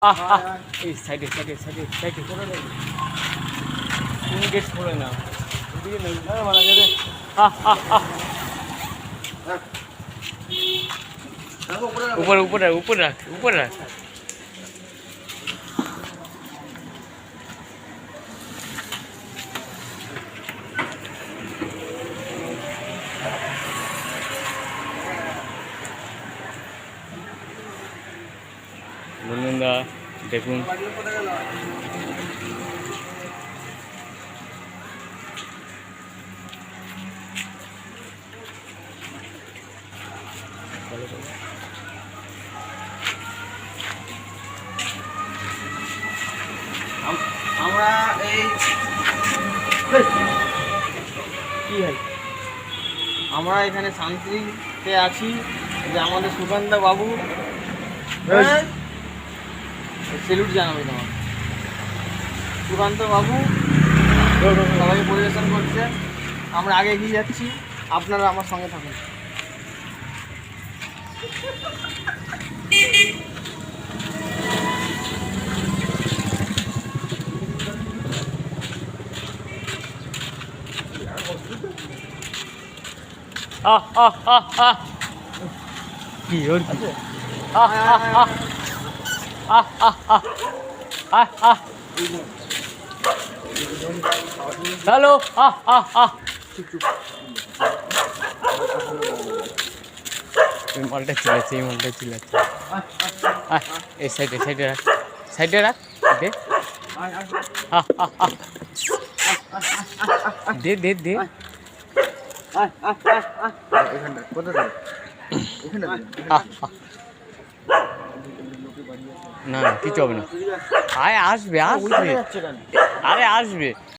এই সাইডে সাইডে সাইডে সাইডে করে নেই, তুমি গেট খোলে না, ওদিকে নেই মারা যাবে। উপরে উপরে উপরে রাখ, উপরে রাখ। বন্ধুরা দেখুন আমরা এই কি হয়, আমরা এখানে শান্তিতে আছি, যে আমাদের সুকান্ত বাবু সেলুট জানাবে তোমার। সুকান্ত বাবু সবাই পরিবেশন করছে, আমরা আগে এগিয়ে যাচ্ছি, আপনারা আমার সঙ্গে থাকুন। কি ওর কি হ্যালো এই মালটা চিল্লাচ্ছে, এই মালটা চিল্লাচ্ছে। এই সাইডে সাইডে রাখ, সাইডে রাখ, দে দে দে দে। না কিছু হবে না, আয় আসবে আসবে, আরে আসবে।